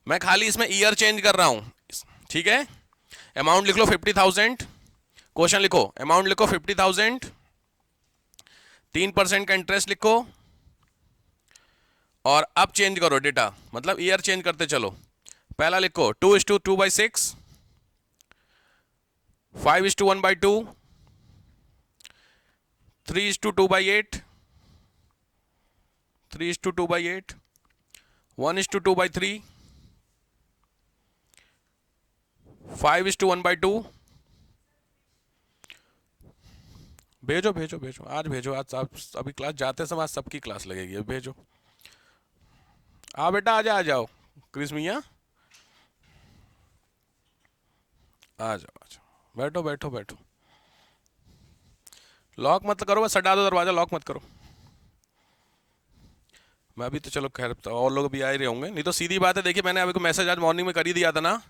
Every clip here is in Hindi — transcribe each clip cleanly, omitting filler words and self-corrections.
मैं खाली इसमें ईयर चेंज कर रहा हूं, ठीक है। अमाउंट लिख लो 50,000, क्वेश्चन लिखो, अमाउंट लिखो 50,000, 3% का इंटरेस्ट लिखो, और अब चेंज करो डेटा, मतलब ईयर चेंज करते चलो। पहला लिखो 2:2/6, 5:1/2, 3:2/8, 3:2/8, 1:2/3, 5:1/2। भेजो भेजो भेजो, आज भेजो, आज आप अभी क्लास जाते समय आज सबकी क्लास लगेगी, अब भेजो। बेटा आ जाओ क्रिस मियाँ, आ जाओ, बैठो बैठो बैठो। लॉक मत करो, बस हटा दो दरवाजा, लॉक मत करो। मैं अभी तो चलो खैर, तो और लोग भी आ ही रहे होंगे, नहीं तो सीधी बात है। देखिए मैंने अभी को मैसेज आज मॉर्निंग में कर ही दिया था ना,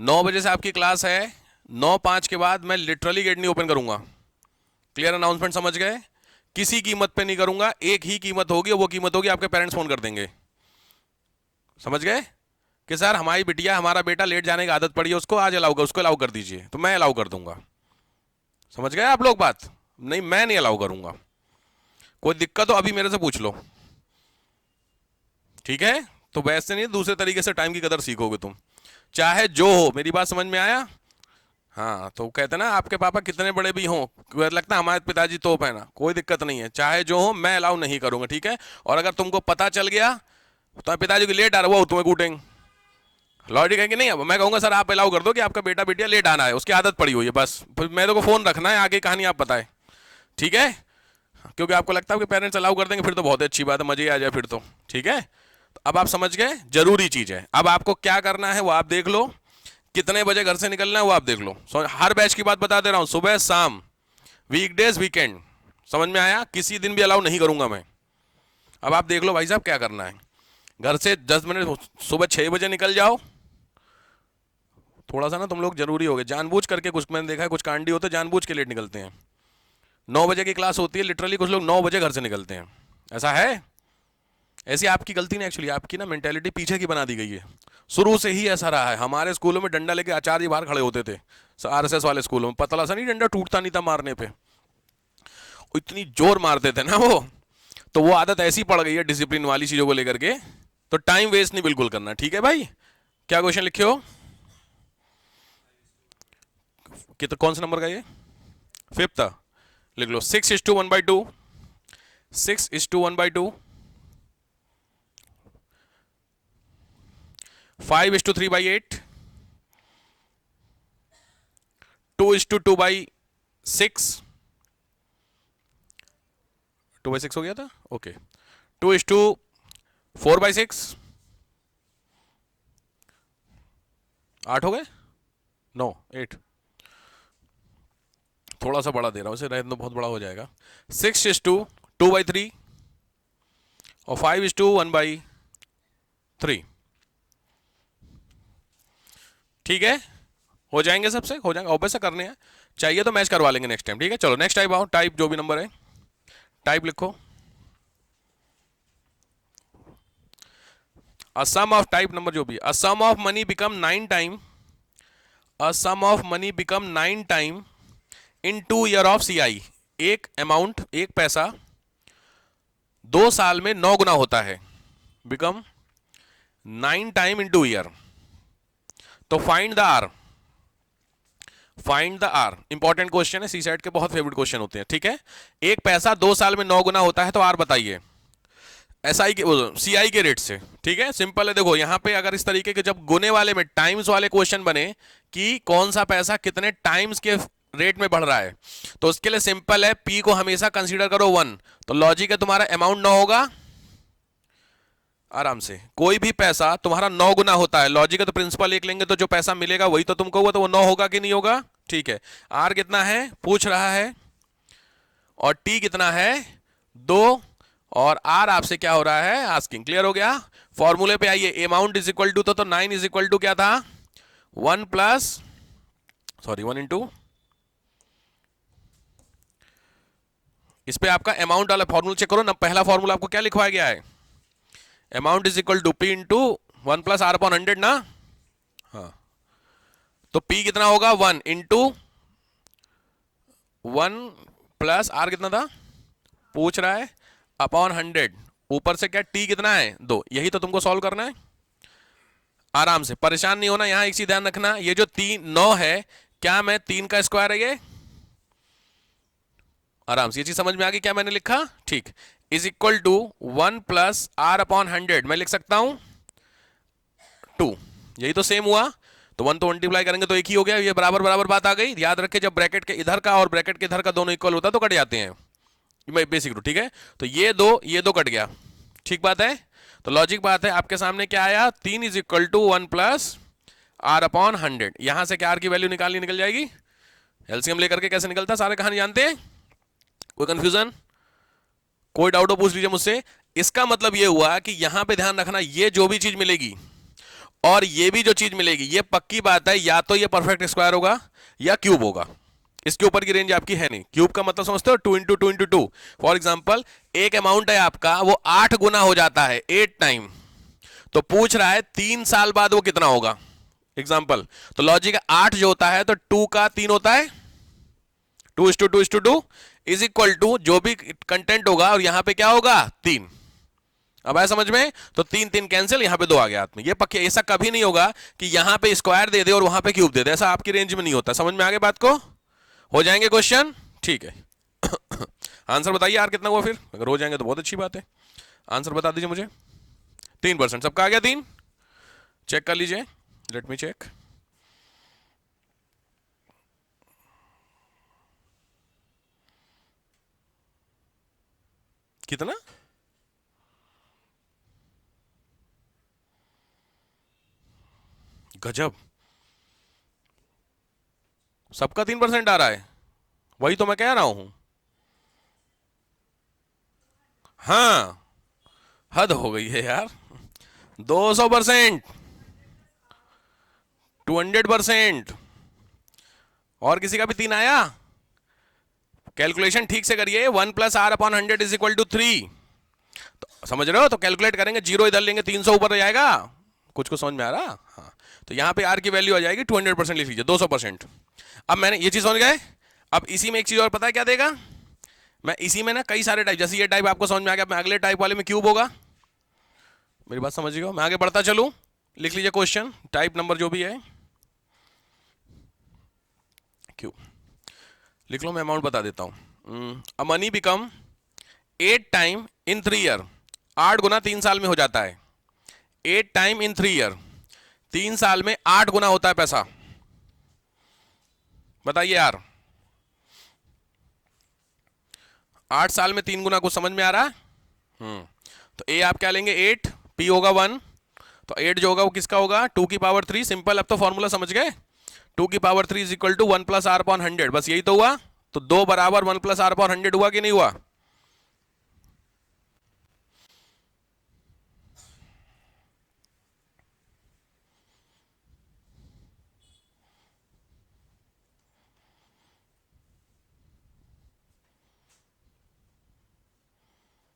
9 बजे से आपकी क्लास है, 9:05 के बाद मैं लिटरली गेट नहीं ओपन करूंगा। क्लियर अनाउंसमेंट, समझ गए? किसी कीमत पे नहीं करूंगा, एक ही कीमत होगी, वो कीमत होगी आपके पेरेंट्स फोन कर देंगे। समझ गए कि सर हमारी बिटिया, हमारा बेटा लेट जाने की आदत पड़ी है, उसको आज अलाउ कर, उसको अलाउ कर दीजिए, तो मैं अलाउ कर दूंगा। समझ गए आप लोग बात? नहीं, मैं नहीं अलाउ करूंगा। कोई दिक्कत हो अभी मेरे से पूछ लो, ठीक है? तो वैसे नहीं, दूसरे तरीके से टाइम की कदर सीखोगे तुम, चाहे जो हो। मेरी बात समझ में आया? हाँ, तो कहते ना आपके पापा कितने बड़े भी हों, लगता है हमारे पिताजी तोप है ना, कोई दिक्कत नहीं है, चाहे जो हो मैं अलाउ नहीं करूंगा, ठीक है? और अगर तुमको पता चल गया तो पिताजी को लेट आ रहा, वो तुम्हें कूटेंगे, लॉजिक है कि नहीं? अब मैं कहूंगा सर आप अलाउ कर दो कि आपका बेटा बेटिया लेट आना है, उसकी आदत पड़ी हुई है, बस फिर मेरे को फोन रखना है, आगे कहानी आप बताएं, ठीक है? क्योंकि आपको लगता है कि पेरेंट्स अलाउ कर देंगे, फिर तो बहुत अच्छी बात है, मजे आ जाए फिर तो, ठीक है? तो अब आप समझ गए, जरूरी चीज है। अब आपको क्या करना है वो आप देख लो, कितने बजे घर से निकलना है वो आप देख लो। हर बैच की बात बता दे रहा हूं, सुबह शाम, वीकडेज वीकेंड। समझ में आया? किसी दिन भी अलाउ नहीं करूंगा मैं। अब आप देख लो भाई साहब क्या करना है। घर से 10 मिनट सुबह 6 बजे निकल जाओ। थोड़ा सा ना तुम लोग जरूरी हो गए, जानबूझ करके, कुछ मैंने देखा है कुछ कांडी होते जानबूझ के लेट निकलते हैं। 9 बजे की क्लास होती है, लिटरली कुछ लोग 9 बजे घर से निकलते हैं। ऐसा है? ऐसी आपकी गलती नहीं, एक्चुअली आपकी ना मेंटेलिटी पीछे की बना दी गई है। शुरू से ही ऐसा रहा है। हमारे स्कूलों में डंडा लेके आचार्य बाहर खड़े होते थे, आरएसएस वाले स्कूलों में, पतला सा नहीं डंडा, टूटता नहीं था मारने पे, इतनी जोर मारते थे ना वो। तो वो आदत ऐसी पड़ गई है डिसिप्लिन वाली चीजों को लेकर के। तो टाइम वेस्ट नहीं बिल्कुल करना, ठीक है भाई? क्या क्वेश्चन लिखे हो कि, तो कौन सा नंबर का ये? 5th। लिख लो 6:1/2, 6:1/2, 5:3/8, 2:2/6, 2/6 हो गया था, ओके। 2:4/6, 8 हो गए, 9, 8, थोड़ा सा बड़ा दे रहा हूं इसे, रहने दो बहुत बड़ा हो जाएगा। 6:2/3 और 5:1/3, ठीक है? हो जाएंगे, सबसे हो जाएंगे, और वैसे करने हैं, चाहिए तो मैच करवा लेंगे नेक्स्ट टाइम, ठीक है? चलो नेक्स्ट टाइप आओ, टाइप जो भी नंबर है टाइप लिखो। A sum of type number जो भी, a sum of money become 9 time, a sum of money become 9 time in 2 year of CI. एक अमाउंट, एक पैसा 2 साल में 9 गुना होता है, बिकम 9 टाइम इन 2 ईयर। तो find the R, find the R, important question है, सी सेट के बहुत फेवरेट क्वेश्चन होते हैं, ठीक है? एक पैसा 2 साल में 9 गुना होता है, तो आर बताइए एसआई के, सीआई के रेट से, ठीक है? सिंपल है, देखो यहां पे अगर इस तरीके के जब गुने वाले में टाइम्स वाले क्वेश्चन बने कि कौन सा पैसा कितने टाइम्स के रेट में बढ़ रहा है, तो उसके लिए सिंपल है, पी को हमेशा कंसीडर करो 1। तो लॉजिक है तुम्हारा अमाउंट 9 होगा, आराम से। कोई भी पैसा तुम्हारा 9 गुना होता है, लॉजिक है, तो प्रिंसिपल 1 लेंगे तो जो पैसा मिलेगा वही तो तुमको हुआ, तो वो 9 होगा कि नहीं होगा? ठीक है। आर कितना है पूछ रहा है, और टी कितना है 2, और आर आपसे क्या हो रहा है आस्किंग। क्लियर हो गया? फॉर्मूले पे आइए, अमाउंट इज इक्वल टू, तो 9 इज इक्वल टू क्या था, 1 प्लस, सॉरी 1 इंटू, इस पे आपका अमाउंट वाला फॉर्मूला चेक करो ना। पहला फॉर्मूला आपको क्या लिखवाया गया है, amount is equal to P into 1 plus R upon 100 ना, हाँ, तो P कितना होगा 1 इंटू 1 प्लस आर कितना था पूछ रहा है अपॉन 100, ऊपर से क्या T कितना है 2, यही तो तुमको सॉल्व करना है। आराम से, परेशान नहीं होना। यहां एक चीज ध्यान रखना, ये जो 9 है क्या मैं 3 का स्क्वायर है ये, आराम से ये चीज समझ में आ गई क्या मैंने लिखा, ठीक, is equal to 1 plus R upon 100, मैं लिख सकता हूं 2, यही तो सेम हुआ, तो 1 तो मल्टीप्लाई करेंगे तो एक ही हो गया, ये बराबर बराबर बात आ गई। याद रखे जब ब्रैकेट के इधर का और ब्रैकेट के इधर का दोनों इक्वल होता है तो कट जाते हैं, बेसिक रूल, ठीक है। तो ये दो कट गया, ठीक बात है। तो लॉजिक बात है, आपके सामने क्या आया 3 is equal to 1 plus R upon 100, यहां से क्या आर की वैल्यू निकालनी निकल जाएगी, एलसीएम लेकर के कैसे निकलता है सारे कहानी जानते हैं, कोई कंफ्यूजन, कोई डाउट हो पूछ लीजिए मुझसे। इसका मतलब ये हुआ कि यहां पे ध्यान रखना, ये जो भी चीज मिलेगी और ये भी जो चीज मिलेगी, ये पक्की बात है या तो ये परफेक्ट स्क्वायर होगा या क्यूब होगा, इसके ऊपर की रेंज आपकी है नहीं। क्यूब का मतलब समझते हो 2 इंटू 2 इंटू 2, फॉर एग्जाम्पल एक अमाउंट है आपका वो 8 गुना हो जाता है 8 टाइम, तो पूछ रहा है 3 साल बाद वो कितना होगा, एग्जाम्पल। तो लॉजिक 8 जो होता है तो 2 का 3 होता है, 2:2 इज इक्वल टू जो भी कंटेंट होगा और यहां पे क्या होगा 3। अब आया समझ में, तो 3 3 कैंसिल, यहां पे 2 आ गया हाथ में, ये पक्के, ऐसा कभी नहीं होगा कि यहां पे स्क्वायर दे दे और वहां पे क्यूब दे दे, ऐसा आपकी रेंज में नहीं होता। समझ में आगे बात को, हो जाएंगे क्वेश्चन, ठीक है। आंसर बताइए यार कितना हुआ फिर, अगर हो जाएंगे तो बहुत अच्छी बात है। आंसर बता दीजिए मुझे, 3%, सबका आ गया 3, चेक कर लीजिए, लेट मी चेक। कितना, गजब, सबका 3% आ रहा है, वही तो मैं कह रहा हूं। हाँ, हद हो गई है यार, 200%, 200%। और किसी का भी 3 आया, कैलकुलेशन ठीक से करिए, 1 plus R upon 100 is equal to 3, तो समझ रहे हो, तो कैलकुलेट करेंगे, जीरो इधर लेंगे 300 ऊपर आ जाएगा, कुछ को समझ में आ रहा, हाँ। तो यहां पे आर की वैल्यू आ जाएगी 200%, लिख लीजिए 200%। अब मैंने ये चीज समझ गए, अब इसी में एक चीज और पता है क्या देगा, मैं इसी में ना कई सारे टाइप, जैसे ये टाइप आपको समझ में आ गया, मैं अगले टाइप वाले में क्यूब होगा, मेरी बात समझिएगा, मैं आगे बढ़ता चलूं, लिख लीजिए क्वेश्चन, टाइप नंबर जो भी है क्यूब लिख लो, मैं अमाउंट बता देता हूं। A money become 8 time in 3 year, 8 गुना 3 साल में हो जाता है, 8 टाइम इन 3 ईयर, 3 साल में 8 गुना होता है पैसा, बताइए यार, 8 साल में 3 गुना, कुछ समझ में आ रहा है। तो ए आप क्या लेंगे 8, पी होगा 1, तो 8 जो होगा वो किसका होगा 2 की पावर 3, सिंपल, अब तो फॉर्मूला समझ गए, 2 की power 3 is equal to 1 plus R upon 100, बस यही तो हुआ। तो 2 बराबर 1 प्लस आर अपॉन 100 हुआ कि नहीं हुआ,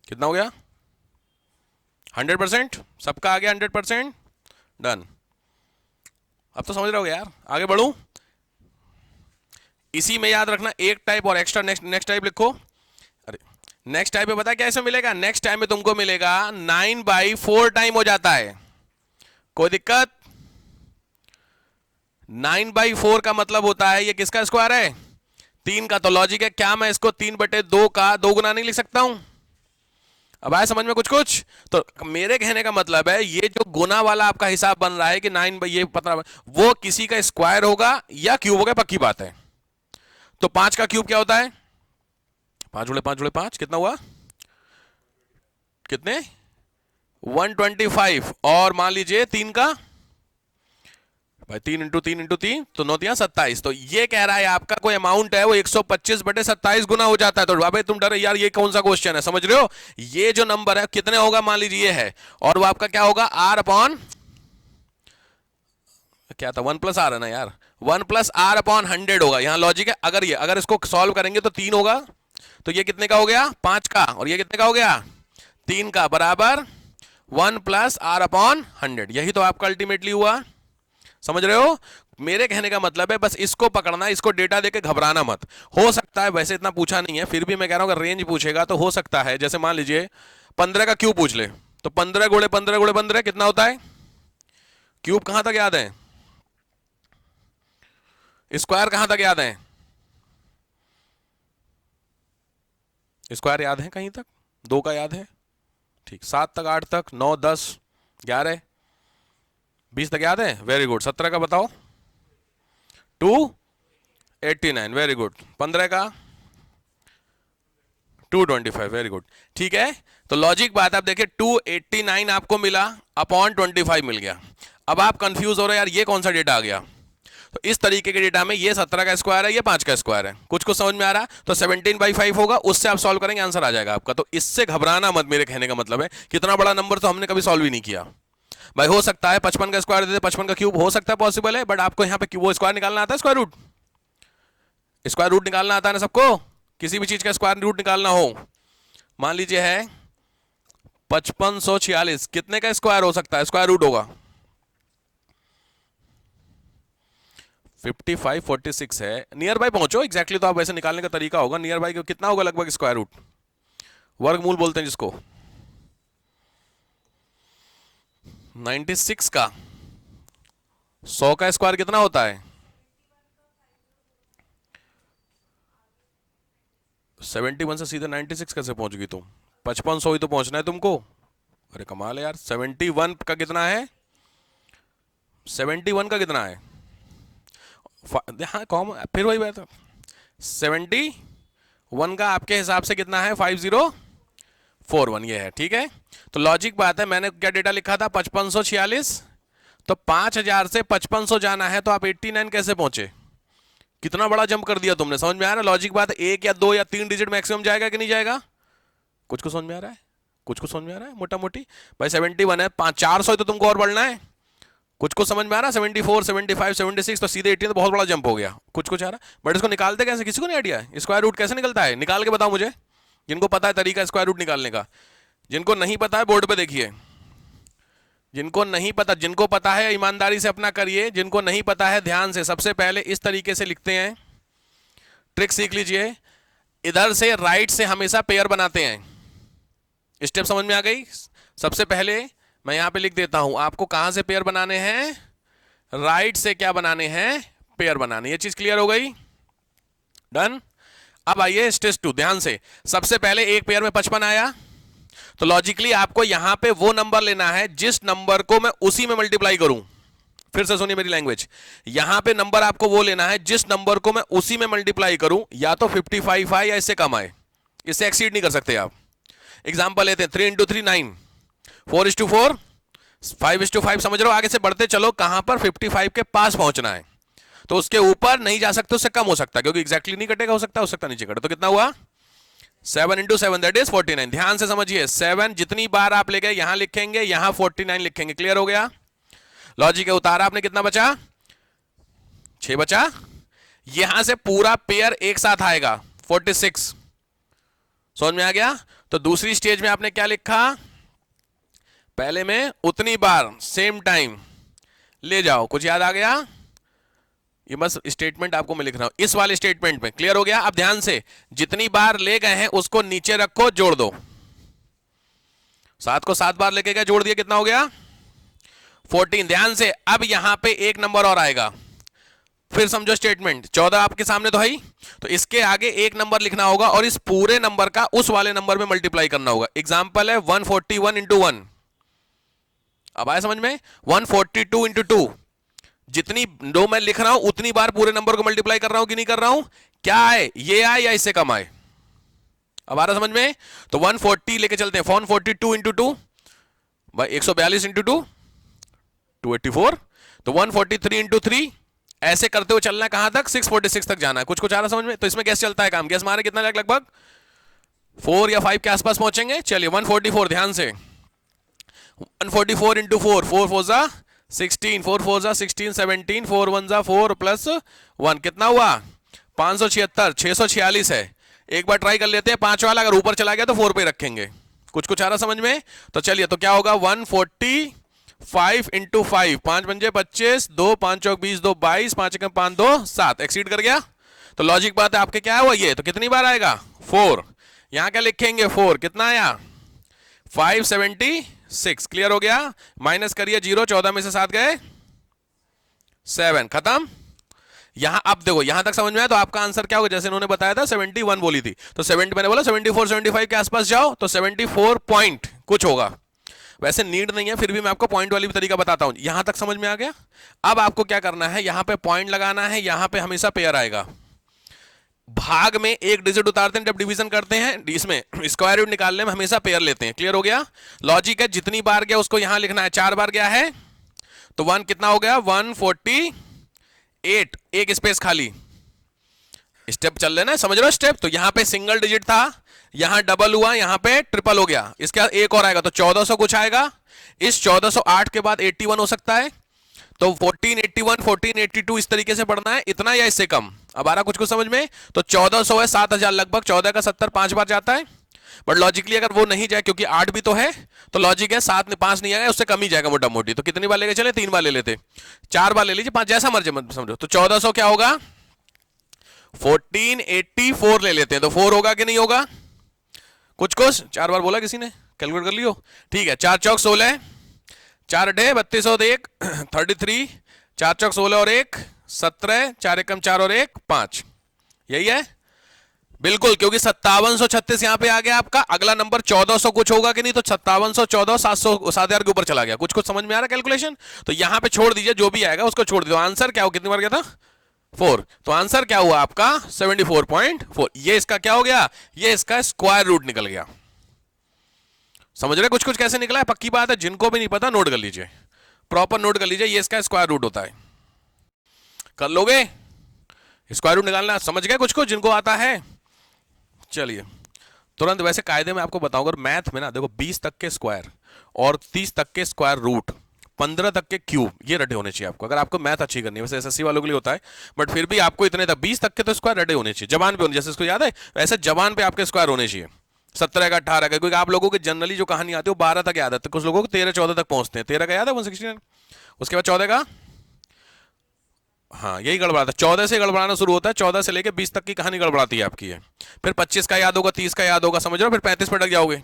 कितना हो गया 100%, सबका आ गया 100%, डन। अब तो समझ रहे हो यार, आगे बढ़ूं, इसी में याद रखना एक टाइप और एक्स्ट्रा, नेक्स्ट टाइप लिखो। अरे नेक्स्ट टाइप में पता है कैसे मिलेगा, नेक्स्ट टाइम में तुमको मिलेगा 9/4 टाइम हो जाता है, कोई दिक्कत, 9/4 का मतलब होता है ये किसका स्क्वायर है 3 का, तो लॉजिक है क्या मैं इसको 3/2 का 2 गुना नहीं लिख सकता हूं, अब आया समझ में कुछ कुछ। तो मेरे कहने का मतलब है ये जो गुना वाला आपका हिसाब बन रहा है कि 9 ये पता वो किसी का स्क्वायर होगा या क्यूब होगा, पक्की बात है। तो 5 का क्यूब क्या होता है, 5 जुड़े 5 जुड़े 5 कितना हुआ, कितने 125, और मान लीजिए 3 का भाई 3 इंटू 3 इंटू 3 तो 9 3 27, तो ये कह रहा है आपका कोई अमाउंट है वो 125/27 गुना हो जाता है। तो भाई तुम डरे यार ये कौन सा क्वेश्चन है, समझ रहे हो, ये जो नंबर है कितने होगा, मान लीजिए ये है, और वो आपका क्या होगा आर अपॉन क्या था 1 प्लस आर है ना यार, 1 प्लस आर अपॉन 100 होगा, यहां लॉजिक है, अगर इसको सॉल्व करेंगे तो 3 होगा, तो ये कितने का हो गया 5 का, और ये कितने का हो गया 3 का, बराबर 1 प्लस आर अपॉन 100, यही तो आपका अल्टीमेटली हुआ। समझ रहे हो? मेरे कहने का मतलब है बस इसको पकड़ना, इसको डेटा देके घबराना मत। हो सकता है, वैसे इतना पूछा नहीं है, फिर भी मैं कह रहा हूं अगर रेंज पूछेगा तो हो सकता है, जैसे मान लीजिए 15 का क्यूब पूछ ले, तो 15 गुणे 15 गुणे 15 कितना होता है? क्यूब कहां तक याद है? स्क्वायर कहां तक याद है? स्क्वायर याद है कहीं तक? 2 का याद है? ठीक। 7 तक, 8 तक, 9, 10, 11, 20 तक याद है? Very good. 17 का बताओ? 289, वेरी गुड। 15 का? 225, वेरी गुड। ठीक है, तो लॉजिक बात आप देखिए, 289 आपको मिला, अपॉन 25 मिल गया। अब आप कंफ्यूज हो रहे हैं यार ये कौन सा डेटा आ गया? तो इस तरीके के डेटा में ये 17 का स्क्वायर है, ये 5 का स्क्वायर है, कुछ को समझ में आ रहा? तो 17/5 होगा, उससे आप सॉल्व करेंगे, आंसर आ जाएगा आपका। तो इससे घबराना मत, मेरे कहने का मतलब है कितना बड़ा नंबर तो हमने कभी सॉल्व ही नहीं किया भाई। हो सकता है 55 का स्क्वायर दे दे, 55 का क्यूब, हो सकता है पॉसिबल है, बट आपको यहाँ पे वो स्क्वायर निकालना आता है, स्क्वायर रूट, स्क्वायर रूट निकालना आता है ना सबको? किसी भी चीज का स्क्वायर रूट निकालना हो, मान लीजिए है 5546, कितने का स्क्वायर हो सकता है? स्क्वायर रूट होगा 5546 है, नियर बाय पहुंचो एग्जैक्टली, तो आप वैसे निकालने का तरीका होगा नियर बाय कितना होगा लगभग स्क्वायर रूट, वर्गमूल बोलते हैं जिसको। 96 का 100 का स्क्वायर कितना होता है? 71 से सीधे 96 कैसे पहुंच गई तुम? 5500 ही तो पहुंचना है तुमको। अरे कमाल है यार। 71 का कितना है? 71 का कितना है? हाँ कॉम, फिर वही बात है। 71 का आपके हिसाब से कितना है? 5041, ये है। ठीक है, तो लॉजिक बात है, मैंने क्या डेटा लिखा था? 5546, तो 5000 से 5500 जाना है, तो आप 89 कैसे पहुंचे? कितना बड़ा जंप कर दिया तुमने। समझ में आ रहा है लॉजिक बात? 1 या 2 या 3 डिजिट मैक्सिमम जाएगा कि नहीं जाएगा? कुछ को समझ में आ रहा है? कुछ को समझ में आ रहा है? मोटा मोटी भाई 71 है, 400 तो तुमको और बढ़ना है। कुछ को समझ में आ रहा है? 74, 75, 76 तो सीधे 18, तो बहुत बड़ा जंप हो गया। कुछ कुछ आ रहा है, बट इसको निकालते कैसे? किसी को नहीं आइडिया है स्क्वायर रूट कैसे निकलता है? निकाल के बताओ मुझे, जिनको पता है तरीका स्क्वायर रूट निकालने का। जिनको नहीं पता है बोर्ड पे देखिए, जिनको नहीं पता, जिनको पता है ईमानदारी से अपना करिए, जिनको नहीं पता है ध्यान से। सबसे पहले इस तरीके से लिखते हैं, ट्रिक सीख लीजिए। इधर से राइट से हमेशा पेयर बनाते हैं। स्टेप समझ में आ गई? सबसे पहले मैं यहां पे लिख देता हूं, आपको कहां से पेयर बनाने हैं? राइट से क्या बनाने हैं? पेयर बनाने। ये चीज क्लियर हो गई? डन। अब आइए स्टेज 2, ध्यान से। सबसे पहले एक पेयर में 55 आया, तो लॉजिकली आपको यहां पे वो नंबर लेना है जिस नंबर को मैं उसी में मल्टीप्लाई करूं। फिर से सुनिए मेरी लैंग्वेज, यहां पे नंबर आपको वो लेना है जिस नंबर को मैं उसी में मल्टीप्लाई करूं, या तो 55 आए या इससे कम आए, इससे एक्सीड नहीं कर सकते आप। एग्जांपल लेते हैं, 3 × 3 9, 4 × 4 5 × 5। समझ रहे हो? आगे से बढ़ते चलो, कहां पर 55 के पास पहुंचना है, तो उसके ऊपर नहीं जा सकते, उससे कम हो सकता है, क्योंकि एग्जैक्टली नहीं कटेगा, हो सकता नीचे कटे। तो कितना हुआ? 7 × 7 दैट इज 49। ध्यान से समझिए, 7 जितनी बार आप ले गए यहां लिखेंगे, यहां 49 लिखेंगे। क्लियर हो गया? लॉजिक है, उतारा आपने, कितना बचा? 6 बचा। यहां से पूरा पेयर एक साथ आएगा 46। समझ में आ गया? तो दूसरी स्टेज में आपने क्या लिखा? पहले में उतनी बार सेम टाइम ले जाओ। कुछ याद आ गया? ये बस स्टेटमेंट आपको मैं लिख रहा हूं इस वाले स्टेटमेंट में। क्लियर हो गया? अब ध्यान से, जितनी बार ले गए हैं उसको नीचे रखो, जोड़ दो। 7 को 7 बार लेके गए, जोड़ दिया, कितना हो गया? 14। ध्यान से, अब यहां पे एक नंबर और आएगा, फिर समझो स्टेटमेंट। 14 आपके सामने तो है ही, तो इसके आगे एक नंबर लिखना होगा और इस पूरे नंबर का उस वाले नंबर में मल्टीप्लाई करना होगा। एग्जांपल है 141 × 1। अब आया समझ में? 142 × 2। जितनी दो मैं लिख रहा हूं उतनी बार पूरे नंबर को मल्टीप्लाई कर रहा हूं कि नहीं कर रहा हूं? क्या आए, ये आए या इससे कम आए? अब आ रहा समझ में? तो 140 लेके चलते हैं, 142 × 2 भाई 142 × 2 284। तो 143 × 3, ऐसे करते हुए चलना है कहां तक? 646 तक जाना है। कुछ कुछ आ रहा समझ में? तो इसमें कैसे चलता है काम? गैस मारे कितना जाएगा? लगभग 4 या 5 के आसपास पहुंचेंगे। चलिए 144, ध्यान से। 144 × 4, 4 4 जा 16, 4 4 जा 16, 17, 4 1 जा 4 प्लस 1, कितना हुआ? 576। 646 है। एक बार ट्राई कर लेते हैं 5 वाला, अगर ऊपर चला गया तो 4 पे रखेंगे। कुछ कुछ आ रहा समझ में? तो चलिए, तो क्या होगा 145 इंटू 5, 5 पंजे 25, 2 5 चौक 20, 2 22, 5 एकम 5 2 7, एक्सीड कर गया। तो लॉजिक बात है, आपके क्या हुआ ये, तो कितनी बार आएगा 4, यहां क्या लिखेंगे 4, कितना आया 576, क्लियर हो गया। माइनस करिए 0, 14 में से 7 गए 7, खत्म। यहां अब देखो, यहां तक समझ में आया, तो आपका आंसर क्या होगा, जैसे इन्होंने बताया था 71 बोली थी, तो 70 मैंने बोला 74 75 के आसपास जाओ, तो 74 पॉइंट कुछ होगा। वैसे नीड नहीं है, फिर भी मैं आपको पॉइंट वाली भी तरीका बताता हूं। यहां तक समझ में आ गया? अब आपको क्या करना है, यहां पे पॉइंट लगाना है, यहां पे हमेशा पेयर आएगा। भाग में एक डिजिट उतारते हैं जब डिवीजन करते हैं, इसमें स्क्वायर रूट निकालने में हमेशा पेयर लेते हैं। क्लियर हो गया? लॉजिक है, जितनी बार गया उसको यहां लिखना है, 4 बार गया है तो 1 कितना हो गया 148, एक स्पेस खाली। स्टेप चल रहे ना, समझ रहे हो स्टेप? तो यहां पे सिंगल डिजिट था, यहां डबल हुआ, यहां पे ट्रिपल हो गया, इसके बाद एक और आएगा तो 1400 कुछ आएगा। इस 1408 के बाद 81 हो सकता है, तो 1481 1482 इस तरीके से पढ़ना है, इतना या इससे कम। अब आ रहा कुछ कुछ समझ में? तो 1400 है 7000 लगभग, 14 का 70 5 बार जाता है, बट लॉजिकली अगर वो नहीं जाए, क्योंकि 8 भी तो है, तो लॉजिक है 7 5 नहीं आएगा, उससे कम ही जाएगा मोटा मोटी। तो कितनी बार लेके चले, 3 बार ले लेते, 4 बार ले लीजिए, 5 जैसा मर्जी मत समझो। तो 1400 क्या होगा 1484 ले लेते हैं, तो 4 होगा कि नहीं होगा? कुछ कुछ 4 बार बोला किसी ने, कैलकुलेट कर लियो। ठीक है, 4 चौक 16, 4 अठे 32 और 1 33, 4 चौक 16 और 1 17, 4 एकम 4 और 1 5, यही है बिल्कुल, क्योंकि 5736 यहां पे आ गया आपका। अगला नंबर 1400 कुछ होगा कि नहीं, तो 5714 700 7000 के ऊपर चला गया। कुछ कुछ समझ में आ रहा है कैलकुलेशन? तो यहां पे छोड़ दीजिए, जो भी आएगा उसको छोड़ दीजिए। आंसर क्या हो, कितनी बार गया था 4, तो आंसर क्या हुआ आपका 74.4। ये इसका क्या हो गया, ये इसका स्क्वायर रूट निकल गया। समझ रहे कुछ कुछ कैसे निकला है? पक्की बात है, जिनको भी नहीं पता नोट कर लीजिए, प्रॉपर नोट कर लीजिए, ये इसका स्क्वायर रूट होता है। कर लोगे स्क्वायर रूट निकालना, समझ गए कुछ कुछ जिनको आता है? चलिए तुरंत, वैसे कायदे में आपको बताऊंगा, मैथ में ना देखो 20 तक के स्क्वायर और 30 तक के स्क्वायर रूट, 15 तक के क्यूब, ये रटे होने चाहिए आपको, अगर आपको मैथ अच्छी करनी है। वैसे एसएससी वालों के लिए होता है, बट फिर भी आपको इतने तक 20 तक के तो स्क्वायर रटे होने चाहिए, जबान पे होने, जैसे इसको याद है वैसे जबान पे आपके स्क्वायर होने चाहिए। 17 का 18 का, क्योंकि आप लोगों की जनरली जो कहानी आती है वो 12 तक याद है, तो कुछ लोगों को 13 14 तक पहुंचते हैं। 13 का याद है 169, उसके बाद 14 का, हाँ यही गड़बड़ाता है, 14 से गड़बड़ाना शुरू होता है, 14 से लेके 20 तक की कहानी गड़बड़ाती है आपकी है। फिर 25 का याद होगा, 30 का याद होगा, समझ रहे हो, फिर 35 पे अटक जाओगे।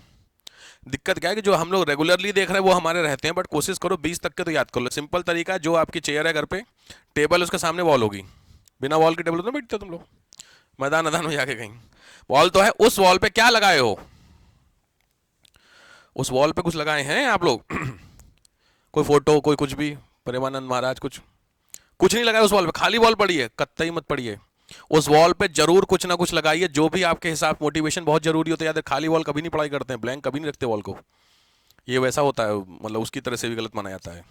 दिक्कत क्या है कि जो हम लोग रेगुलरली देख रहे हैं वो हमारे रहते हैं, बट कोशिश करो 20 तक के तो याद कर लो। सिंपल तरीका है, जो आपकी चेयर है घर पे, टेबल उसके सामने वॉल होगी, बिना वॉल की टेबल तो बैठते हो तुम लोग मैदान मैदान में जाके कहीं, वॉल तो है, उस वॉल पे क्या लगाए हो, उस वॉल पे कुछ लगाए हैं आप लोग कोई फोटो, कोई कुछ भी, प्रेमानंद महाराज, कुछ कुछ नहीं लगाया उस वॉल पे, खाली वॉल पड़ी है, कतई मत पड़ी है। उस वॉल पे जरूर कुछ ना कुछ लगाइए, जो भी आपके हिसाब, मोटिवेशन बहुत जरूरी होता है। याद है, खाली वॉल कभी नहीं पढ़ाई करते हैं, ब्लैंक कभी नहीं रखते वॉल को, ये वैसा होता है, मतलब उसकी तरह से भी गलत माना जाता है।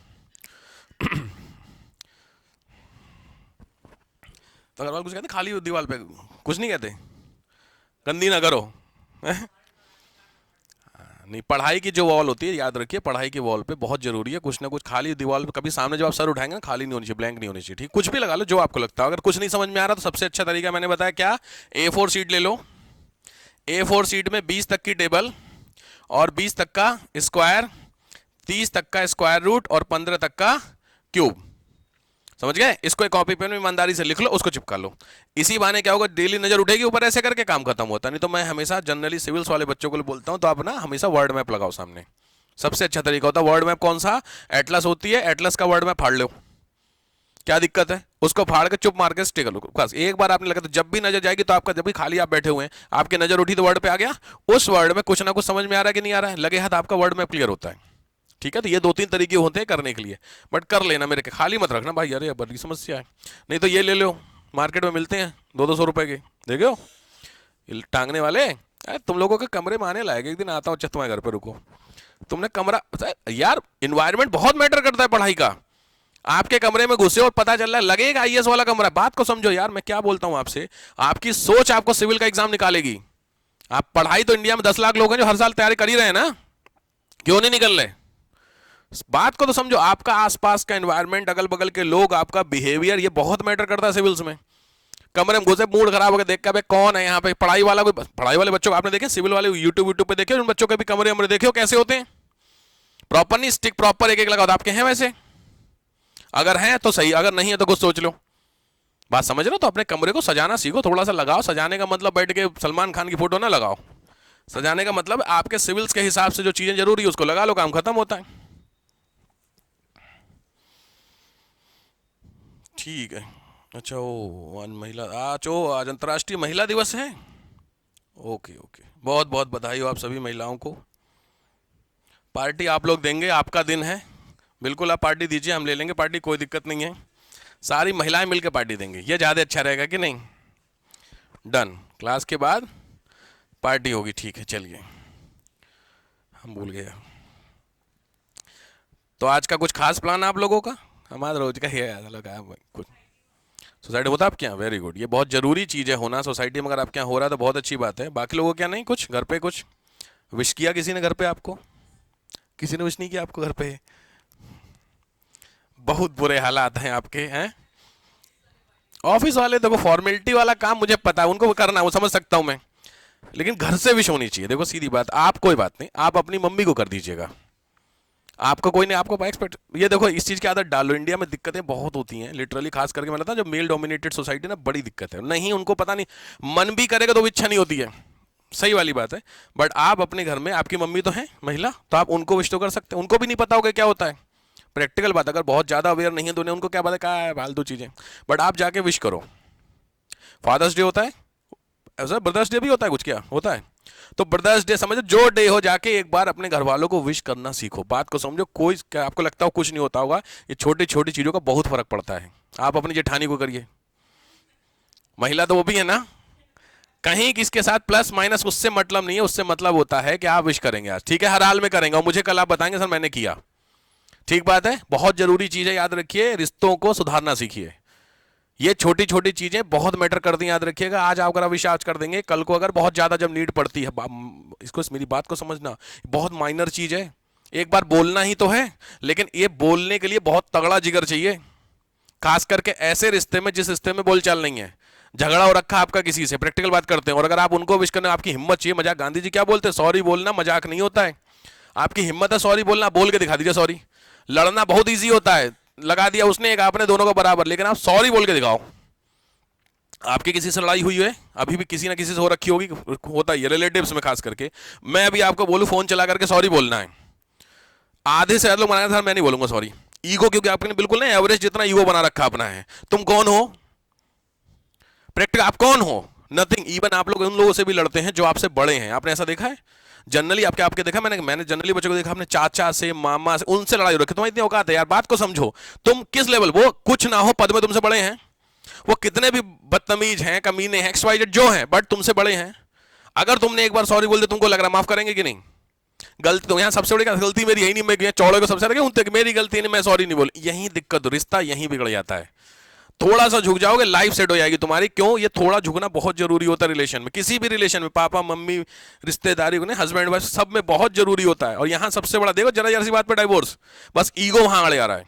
तो अगर कुछ कहते खाली दीवार पे, कुछ नहीं कहते, गंदी ना करो नहीं, पढ़ाई की जो वॉल होती है, याद रखिए पढ़ाई की वॉल पे बहुत जरूरी है कुछ ना कुछ, खाली दीवार पे कभी सामने जब आप सर उठाएंगे ना, खाली नहीं होनी चाहिए, ब्लैंक नहीं होनी चाहिए। ठीक, कुछ भी लगा लो जो आपको लगता है। अगर कुछ नहीं समझ में आ रहा तो सबसे अच्छा तरीका मैंने बताया क्या, A4 शीट ले लो, A4 शीट में 20 तक की टेबल और 20 तक का स्क्वायर, 30 तक का स्क्वायर रूट और 15 तक का क्यूब, समझ गए? इसको एक कॉपी पेन में ईमानदारी से लिख लो, उसको चिपका लो। इसी बहाने क्या होगा, डेली नजर उठेगी ऊपर, ऐसे करके काम खत्म होता। नहीं तो मैं हमेशा जनरली सिविल्स वाले बच्चों को बोलता हूं, तो आप ना हमेशा वर्ड मैप लगाओ सामने, सबसे अच्छा तरीका होता है। वर्ड मैप कौन सा, एटलस होती है, एटलस का वर्ड मैप फाड़ लो, क्या दिक्कत है, उसको फाड़ के चुप मार के स्टिक लो बस। एक बार आपने लगा तो जब भी नजर जाएगी, तो आपका जब भी खाली आप बैठे हुए हैं, आपकी नजर उठी तो वर्ड पे आ गया, उस वर्ड में कुछ ना कुछ समझ में आ रहा है कि नहीं आ रहा है, लगे हाथ आपका वर्ड मैप क्लियर होता है। ठीक है, तो ये 2-3 तरीके होते हैं करने के लिए, बट कर लेना मेरे के, खाली मत रखना भाई, अरे बड़ी समस्या है। नहीं तो ये ले लो, मार्केट में मिलते हैं 200-200 रुपए के, देखे हो टांगने वाले। तुम लोगों के कमरे में आने लायक, एक दिन आता हूँ, तुम्हारे घर पे रुको, तुमने कमरा, यार इन्वायरमेंट बहुत मैटर करता है पढ़ाई का। आपके कमरे में घुसे और पता चल रहा है लगेगा आईएएस वाला कमरा, बात को समझो यार, मैं क्या बोलता हूं आपसे, आपकी सोच आपको सिविल का एग्जाम निकालेगी। आप पढ़ाई तो इंडिया में 10 लाख लोग हैं जो हर साल तैयारी कर ही रहे हैं ना, क्यों नहीं निकल रहे? बात को तो समझो, आपका आसपास का एनवायरनमेंट, अगल बगल के लोग, आपका बिहेवियर, ये बहुत मैटर करता है सिविल्स में। कमरे में घुसे, मूड खराब होकर देख के, कौन है यहाँ पे पढ़ाई वाला, कोई पढ़ाई वाले बच्चों को आपने देखे, सिविल वाले यूट्यूब पे देखे, उन बच्चों के भी कमरे हमरे देखे हो कैसे होते हैं, प्रॉपर नहीं, स्टिक प्रॉपर एक एक लगा। आपके हैं वैसे? अगर हैं तो सही, अगर नहीं है तो कुछ सोच लो। बात समझ रहे हो? तो अपने कमरे को सजाना सीखो, थोड़ा सा लगाओ। सजाने का मतलब बैठ के सलमान खान की फोटो ना लगाओ, सजाने का मतलब आपके सिविल्स के हिसाब से जो चीजें जरूरी है उसको लगा लो, काम खत्म होता है। ठीक है। अच्छा, ओ वन महिला, आज आज अंतर्राष्ट्रीय महिला दिवस है। ओके ओके, बहुत बहुत बधाई हो आप सभी महिलाओं को। पार्टी आप लोग देंगे, आपका दिन है, बिल्कुल आप पार्टी दीजिए, हम ले लेंगे पार्टी, कोई दिक्कत नहीं है। सारी महिलाएं मिलकर पार्टी देंगे, ये ज़्यादा अच्छा रहेगा कि नहीं? डन, क्लास के बाद पार्टी होगी, ठीक है। चलिए, हम भूल गए। तो आज का कुछ खास प्लान आप लोगों का? हमारा रोज का ही है, लगा कुछ सोसाइटी होता है आपके यहाँ? वेरी गुड, ये बहुत ज़रूरी चीज़ है होना सोसाइटी में। अगर आपके यहाँ हो रहा है तो बहुत अच्छी बात है। बाकी लोगों क्या नहीं, कुछ घर पे कुछ विश किया किसी ने? घर पे आपको किसी ने विश नहीं किया आपको घर पे? बहुत बुरे हालात हैं आपके हैं। ऑफिस वाले देखो, फॉर्मेलिटी वाला काम मुझे पता है, उनको करना वो समझ सकता हूं मैं, लेकिन घर से विश होनी चाहिए। देखो सीधी बात, आप कोई बात नहीं, आप अपनी मम्मी को कर दीजिएगा, आपको कोई नहीं, आपको एक्सपेक्ट। ये देखो इस चीज़ की आदत डालो, इंडिया में दिक्कतें बहुत होती हैं लिटरली, खास करके मैं लगता है जो मेल डोमिनेटेड सोसाइटी ना, बड़ी दिक्कत है। नहीं, उनको पता नहीं, मन भी करेगा तो भी इच्छा नहीं होती है, सही वाली बात है। बट आप अपने घर में, आपकी मम्मी तो है महिला, तो आप उनको विश तो कर सकते हैं। उनको भी नहीं पता होगा क्या होता है, प्रैक्टिकल बात, अगर बहुत ज़्यादा अवेयर नहीं है दुनिया, उनको क्या पता क्या है फालतू चीज़ें। बट आप जाके विश करो। फादर्स डे होता है, ऐसा ब्रदर्स डे भी होता है, कुछ क्या होता है, तो ब्रदर्स डे समझो, जो डे हो, जाके एक बार अपने घर वालों को विश करना सीखो। बात को समझो, कोई क्या आपको लगता हो कुछ नहीं होता होगा, ये छोटी छोटी चीज़ों का बहुत फर्क पड़ता है। आप अपनी जेठानी को करिए, महिला तो वो भी है ना, कहीं किसके साथ प्लस माइनस उससे मतलब नहीं है, उससे मतलब होता है कि आप विश करेंगे आज, ठीक है, हर हाल में करेंगे, और मुझे कल आप बताएंगे सर मैंने किया। ठीक बात है, बहुत जरूरी चीज है, याद रखिए, रिश्तों को सुधारना सीखिए। ये छोटी छोटी चीजें बहुत मैटर करती हैं, याद रखिएगा। आज आप अगर विश आज कर देंगे, कल को अगर बहुत ज्यादा जब नीड पड़ती है, इसको मेरी बात को समझना, बहुत माइनर चीज है, एक बार बोलना ही तो है, लेकिन ये बोलने के लिए बहुत तगड़ा जिगर चाहिए, खास करके ऐसे रिश्ते में जिस रिश्ते में बोलचाल नहीं है, झगड़ा हो रखा आपका किसी से, प्रैक्टिकल बात करते हैं, और अगर आप उनको विश करने, आपकी हिम्मत चाहिए। मजाक, गांधी जी क्या बोलते हैं, सॉरी बोलना मजाक नहीं होता है। आपकी हिम्मत है सॉरी बोलना, बोल के दिखा दीजिए सॉरी। लड़ना बहुत ईजी होता है, लगा दिया उसने एक आपने, दोनों को बराबर, लेकिन आप सॉरी बोल के दिखाओ। आपकी किसी से लड़ाई हुई है, अभी भी किसी ना किसी से हो रखी होगी, होता ही है रिलेटिव्स में खास करके। मैं अभी आपको बोलूं फोन चला करके सॉरी बोलना है, आधे से ज्यादा लोग मनाया था, मैं नहीं बोलूंगा सॉरी। ईगो, क्योंकि आपने बिल्कुल नहीं, एवरेज जितना ईगो बना रखा अपना है। तुम कौन हो प्रैक्टिकल, आप कौन हो? नथिंग। इवन आप लोग उन लोगों से भी लड़ते हैं जो आपसे बड़े हैं, आपने ऐसा देखा है? जनरली आपके आपके देखा, मैंने जनरली बच्चों को देखा, अपने चाचा से, मामा से, उनसे लड़ाई हो रखी। तुम्हारी इतनी औकात है यार, बात को समझो। तुम किस लेवल, वो कुछ ना हो पद में तुमसे बड़े हैं, वो कितने भी बदतमीज हैं, कमीने हैं, XYZ जो हैं, बट तुमसे बड़े हैं। अगर तुमने एक बार सॉरी बोल दिया, तुमको लग रहा माफ करेंगे कि नहीं? गलती तो यहाँ सबसे बड़ी गलती मेरी यही नहीं, मैं चौड़े को सबसे लगे मेरी गलती नहीं, मैं सॉरी नहीं बोल, यही दिक्कत, रिश्ता यहीं बिगड़ जाता है। थोड़ा सा झुक जाओगे, लाइफ सेट हो जाएगी तुम्हारी। क्यों? ये थोड़ा झुकना बहुत जरूरी होता है रिलेशन में, किसी भी रिलेशन में, पापा मम्मी, रिश्तेदारी, हस्बैंड वाइफ, सब में बहुत जरूरी होता है। और यहां सबसे बड़ा देखो, जरा जरा सी बात पे डाइवोर्स, बस ईगो वहां अड़े आ रहा है।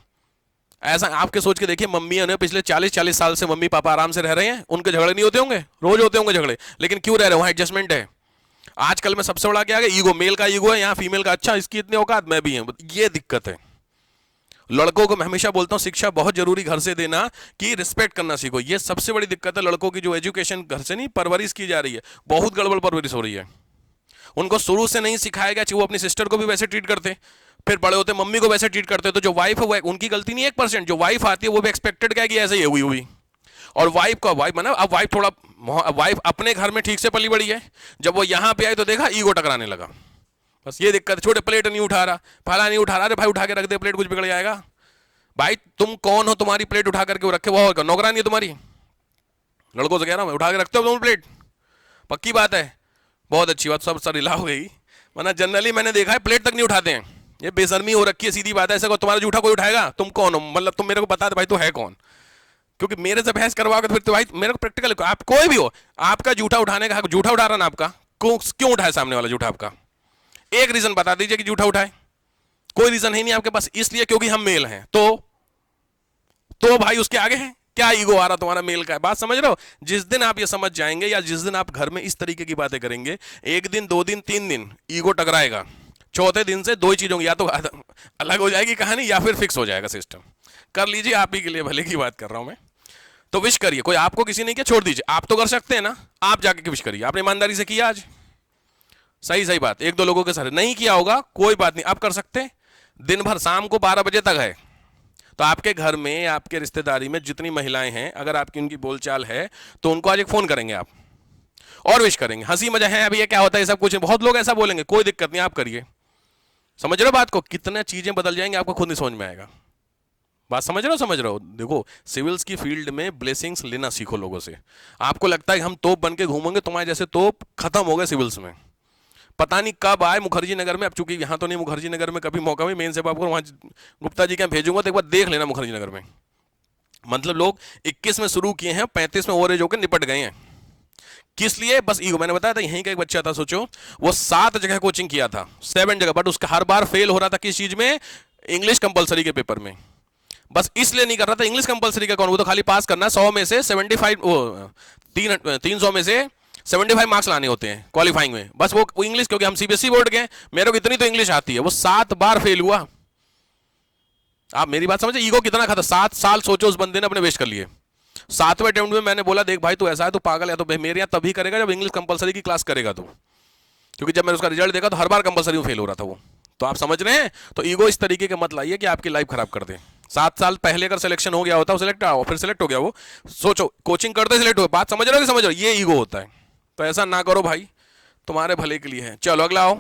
ऐसा आपके सोच के देखिए, मम्मी ने पिछले 40-40 साल से मम्मी पापा आराम से रह रहे हैं, उनके झगड़े नहीं होते होंगे? रोज होते होंगे झगड़े, लेकिन क्यों रह रहे हैं? वहां एडजस्टमेंट है। आजकल में सबसे बड़ा क्या है? ईगो। मेल का ईगो है, यहाँ फीमेल का, अच्छा इसकी इतनी औकात, मैं भी हूं, ये दिक्कत है। लड़कों को मैं हमेशा बोलता हूं, शिक्षा बहुत जरूरी घर से देना, कि रिस्पेक्ट करना सीखो। ये सबसे बड़ी दिक्कत है लड़कों की, जो एजुकेशन घर से नहीं, परवरिश की जा रही है, बहुत गड़बड़ परवरिश हो रही है। उनको शुरू से नहीं सिखाया गया, वो अपनी सिस्टर को भी वैसे ट्रीट करते, फिर बड़े होते मम्मी को वैसे ट्रीट करते। तो जो वाइफ है, उनकी गलती नहीं 1%, जो वाइफ आती है वो भी एक्सपेक्टेड क्या कि ऐसे ही हुई। और वाइफ का वाइफ बना, अब वाइफ थोड़ा, वाइफ अपने घर में ठीक से पली बड़ी है, जब वो यहां पे आई तो देखा ईगो टकराने लगा। बस ये दिक्कत, छोटे प्लेट नहीं उठा रहा, फाला नहीं उठा रहा, अरे भाई उठा के रख दे प्लेट, कुछ बिगड़ जाएगा। भाई तुम कौन हो, तुम्हारी प्लेट उठा करके वो रखे, वो नौकरानी है तुम्हारी? लड़कों से कह रहा हूं, उठा के रखते हो तुम प्लेट? पक्की बात है, बहुत अच्छी बात, सब सर हिला हो गई। वरना जनरली मैंने देखा है प्लेट तक नहीं उठाते हैं, ये बेशर्मी हो रखी है, सीधी बात है। ऐसा को तुम्हारा जूठा कोई उठाएगा? तुम कौन हो, मतलब तुम मेरे को बता दे भाई, तो है कौन? क्योंकि मेरे से बहस करवाओगे तो फिर तो भाई मेरे को प्रैक्टिकल, आप कोई भी हो, आपका जूठा उठाने का हक, जूठा उठा रहा ना आपका, क्यों उठाए सामने वाला जूठा आपका? एक रीजन बता दीजिए कि जूठा उठाए। कोई रीजन ही नहीं आपके पास, इसलिए क्योंकि हम मेल हैं, तो भाई उसके आगे हैं, क्या ईगो आ रहा तुम्हारा मेल का है? बात समझ रहे हो? जिस दिन आप ये समझ जाएंगे या जिस दिन आप घर में इस तरीके की बातें करेंगे, एक दिन, 2 दिन, 3 दिन ईगो टकराएगा, चौथे दिन से दो ही चीजों की, या तो अलग हो जाएगी कहानी या फिर फिक्स हो जाएगा सिस्टम। कर लीजिए, आप ही के लिए भले की बात कर रहा हूं मैं। तो विश करिए, कोई आपको किसी ने किया छोड़ दीजिए, आप तो कर सकते हैं ना, आप जाके विश करिए। आपने ईमानदारी से किया आज, सही सही बात, एक दो लोगों के साथ नहीं किया होगा, कोई बात नहीं, आप कर सकते हैं। दिन भर शाम को 12 बजे तक है, तो आपके घर में, आपके रिश्तेदारी में जितनी महिलाएं हैं, अगर आपकी उनकी बोलचाल है तो उनको आज एक फोन करेंगे आप और विश करेंगे। हंसी मजा है, अभी ये क्या होता है सब कुछ, बहुत लोग ऐसा बोलेंगे, कोई दिक्कत नहीं, आप करिए। समझ रहे हो बात को? कितने चीजें बदल जाएंगे आपको खुद नहीं समझ में आएगा। बात समझ रहे हो? समझ रहे हो? देखो, सिविल्स की फील्ड में ब्लेसिंग्स लेना सीखो लोगों से। आपको लगता है कि हम तोप बन के घूमेंगे, तुम्हारे जैसे तोप खत्म हो गए सिविल्स में, पता नहीं कब आए मुखर्जी नगर में। अब चूंकि यहाँ तो नहीं, मुखर्जी नगर में कभी मौका भी, मेन से आपको वहाँ गुप्ता जी के यहाँ भेजूंगा तो एक बार देख लेना मुखर्जी नगर में। मतलब लोग 21 में शुरू किए हैं, 35 में ओवरेज होकर निपट गए हैं। किस लिए? बस ईगो। मैंने बताया था, यहीं का एक बच्चा था, सोचो वो 7 जगह कोचिंग किया था, 7 जगह, बट उसका हर बार फेल हो रहा था। किस चीज में? इंग्लिश कंपलसरी के पेपर में। बस इसलिए नहीं कर रहा था, इंग्लिश कंपलसरी का कौन, वो तो खाली पास करना है, 100 में से 75, 300 में से 75 मार्क्स लाने होते हैं क्वालिफाइंग में। बस वो इंग्लिश, क्योंकि हम सीबीएसई बोर्ड के, मेरे को इतनी तो इंग्लिश आती है, वो 7 बार फेल हुआ। आप मेरी बात समझे? ईगो कितना खाता, 7 साल सोचो उस बंदे ने अपने वेस्ट कर लिए। 7वें अटेम्प्ट में मैंने बोला, देख भाई तू ऐसा है, तू पागल है, तो मेरे यहाँ तभी करेगा जब इंग्लिश कंपलसरी की क्लास करेगा तू। क्योंकि जब मैंने उसका रिजल्ट देखा तो हर बार कंपलसरी में फेल हो रहा था वो। तो आप समझ रहे हैं? तो ईगो इस तरीके के मत लाइए कि आपकी लाइफ खराब कर दे। 7 साल पहले अगर सिलेक्शन हो गया होता, वो सिलेक्ट आओ, फिर सिलेक्ट हो गया वो, सोचो कोचिंग करते सिलेक्ट हो। बात समझ रहे हो कि समझ रहे हो? ये ईगो होता है। तो ऐसा ना करो भाई, तुम्हारे भले के लिए है। चलो अगला आओ।